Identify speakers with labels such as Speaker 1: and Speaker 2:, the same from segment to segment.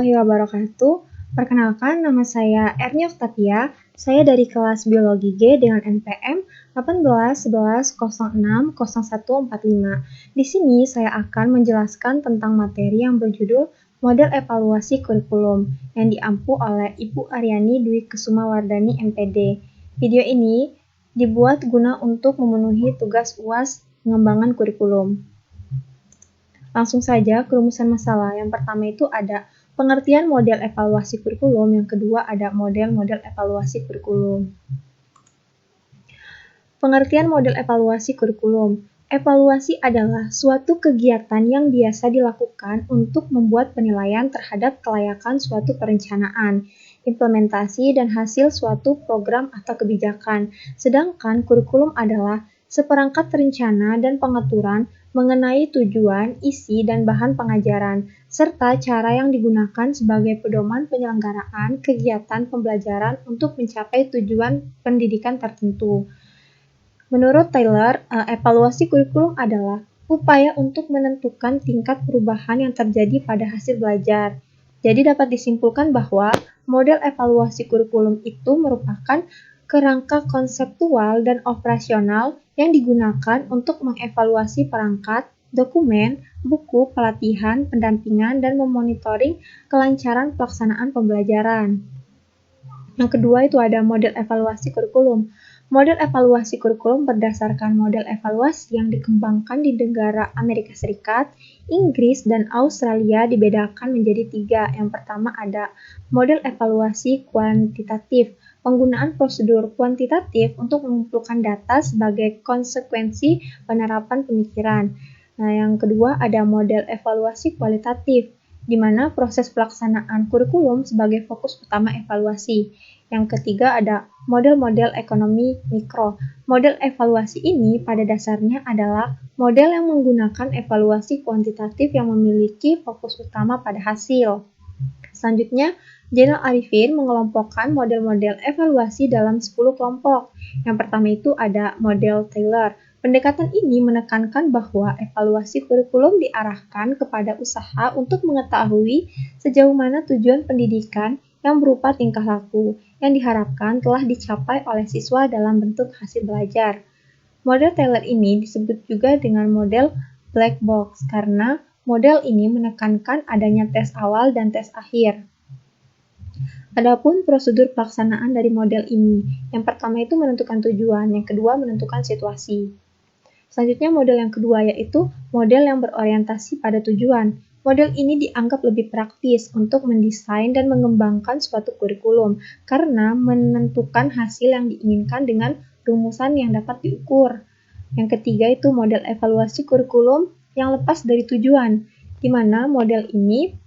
Speaker 1: Wabarakatuh. Perkenalkan, nama saya Erni Octavia. Saya dari kelas Biologi G dengan NPM 1811060145. Di sini saya akan menjelaskan tentang materi yang berjudul Model Evaluasi Kurikulum yang diampu oleh Ibu Aryani Dwi Kusumawardani MPD. Video ini dibuat guna untuk memenuhi tugas UAS pengembangan kurikulum. Langsung saja ke rumusan masalah. Yang pertama itu ada pengertian model evaluasi kurikulum, yang kedua ada model-model evaluasi kurikulum. Pengertian model evaluasi kurikulum. Evaluasi adalah suatu kegiatan yang biasa dilakukan untuk membuat penilaian terhadap kelayakan suatu perencanaan, implementasi, dan hasil suatu program atau kebijakan. Sedangkan kurikulum adalah seperangkat rencana dan pengaturan mengenai tujuan, isi, dan bahan pengajaran, serta cara yang digunakan sebagai pedoman penyelenggaraan kegiatan pembelajaran untuk mencapai tujuan pendidikan tertentu. Menurut Taylor, evaluasi kurikulum adalah upaya untuk menentukan tingkat perubahan yang terjadi pada hasil belajar. Jadi dapat disimpulkan bahwa model evaluasi kurikulum itu merupakan kerangka konseptual dan operasional yang digunakan untuk mengevaluasi perangkat, dokumen, buku, pelatihan, pendampingan, dan memonitoring kelancaran pelaksanaan pembelajaran. Yang kedua itu ada model evaluasi kurikulum. Model evaluasi kurikulum berdasarkan model evaluasi yang dikembangkan di negara Amerika Serikat, Inggris, dan Australia dibedakan menjadi 3. Yang pertama ada model evaluasi kuantitatif. Penggunaan prosedur kuantitatif untuk mengumpulkan data sebagai konsekuensi penerapan pemikiran. Nah, yang kedua ada model evaluasi kualitatif, di mana proses pelaksanaan kurikulum sebagai fokus utama evaluasi. Yang ketiga ada model-model ekonomi mikro. Model evaluasi ini pada dasarnya adalah model yang menggunakan evaluasi kuantitatif yang memiliki fokus utama pada hasil. Selanjutnya, Jenal Arifin mengelompokkan model-model evaluasi dalam 10 kelompok. Yang pertama itu ada model Taylor. Pendekatan ini menekankan bahwa evaluasi kurikulum diarahkan kepada usaha untuk mengetahui sejauh mana tujuan pendidikan yang berupa tingkah laku yang diharapkan telah dicapai oleh siswa dalam bentuk hasil belajar. Model Taylor ini disebut juga dengan model black box karena model ini menekankan adanya tes awal dan tes akhir. Adapun prosedur pelaksanaan dari model ini, yang pertama itu menentukan tujuan, yang kedua menentukan situasi. Selanjutnya model yang kedua yaitu model yang berorientasi pada tujuan. Model ini dianggap lebih praktis untuk mendesain dan mengembangkan suatu kurikulum karena menentukan hasil yang diinginkan dengan rumusan yang dapat diukur. Yang ketiga itu model evaluasi kurikulum yang lepas dari tujuan, di mana model ini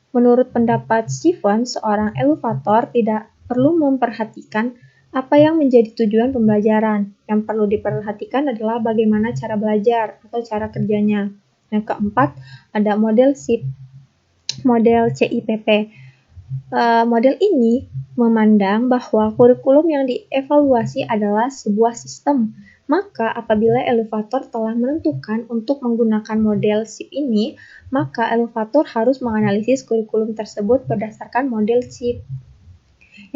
Speaker 1: menurut pendapat Stephen, seorang evaluator tidak perlu memperhatikan apa yang menjadi tujuan pembelajaran. Yang perlu diperhatikan adalah bagaimana cara belajar atau cara kerjanya. Yang keempat, ada model CIPP, model CIPP. Model ini memandang bahwa kurikulum yang dievaluasi adalah sebuah sistem. Maka apabila evaluator telah menentukan untuk menggunakan model CIPP ini, maka evaluator harus menganalisis kurikulum tersebut berdasarkan model CIPP.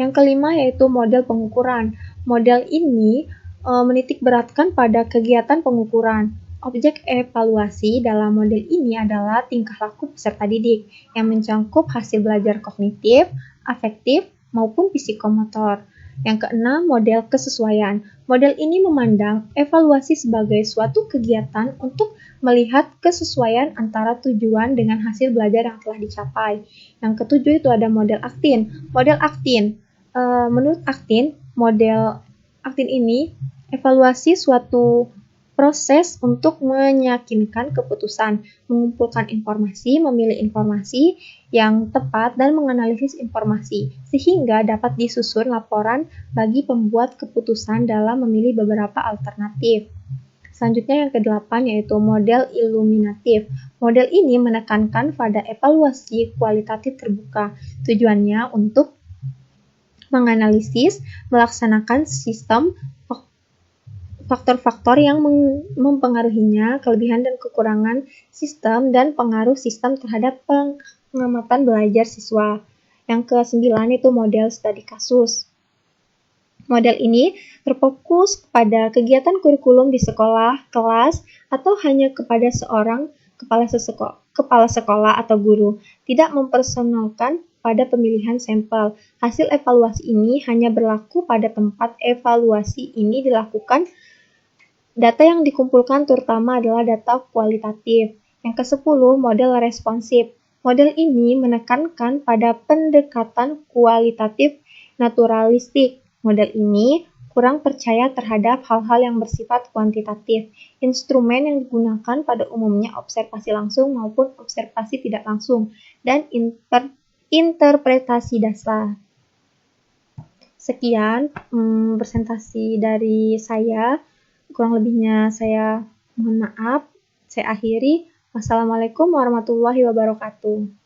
Speaker 1: Yang kelima yaitu model pengukuran. Model ini menitikberatkan pada kegiatan pengukuran. Objek evaluasi dalam model ini adalah tingkah laku peserta didik yang mencakup hasil belajar kognitif, afektif, maupun psikomotor. Yang keenam, model kesesuaian. Model ini memandang evaluasi sebagai suatu kegiatan untuk melihat kesesuaian antara tujuan dengan hasil belajar yang telah dicapai. Yang ketujuh itu ada model aktin. Model aktin, menurut aktin, model aktin ini evaluasi suatu proses untuk meyakinkan keputusan, mengumpulkan informasi, memilih informasi yang tepat, dan menganalisis informasi, sehingga dapat disusun laporan bagi pembuat keputusan dalam memilih beberapa alternatif. Selanjutnya yang ke-8 yaitu model iluminatif. Model ini menekankan pada evaluasi kualitatif terbuka. Tujuannya untuk menganalisis, melaksanakan sistem faktor-faktor yang mempengaruhinya, kelebihan dan kekurangan sistem, dan pengaruh sistem terhadap pengamatan belajar siswa. Yang ke-9 itu model studi kasus. Model ini berfokus kepada kegiatan kurikulum di sekolah, kelas, atau hanya kepada seorang kepala sekolah atau guru, tidak mempersonalkan pada pemilihan sampel. Hasil evaluasi ini hanya berlaku pada tempat evaluasi ini dilakukan. Data yang dikumpulkan terutama adalah data kualitatif. Yang ke-10, model responsif. Model ini menekankan pada pendekatan kualitatif naturalistik. Model ini kurang percaya terhadap hal-hal yang bersifat kuantitatif. Instrumen yang digunakan pada umumnya observasi langsung maupun observasi tidak langsung, dan interpretasi dasar. Sekian presentasi dari saya. Kurang lebihnya saya mohon maaf. Saya akhiri. Wassalamualaikum warahmatullahi wabarakatuh.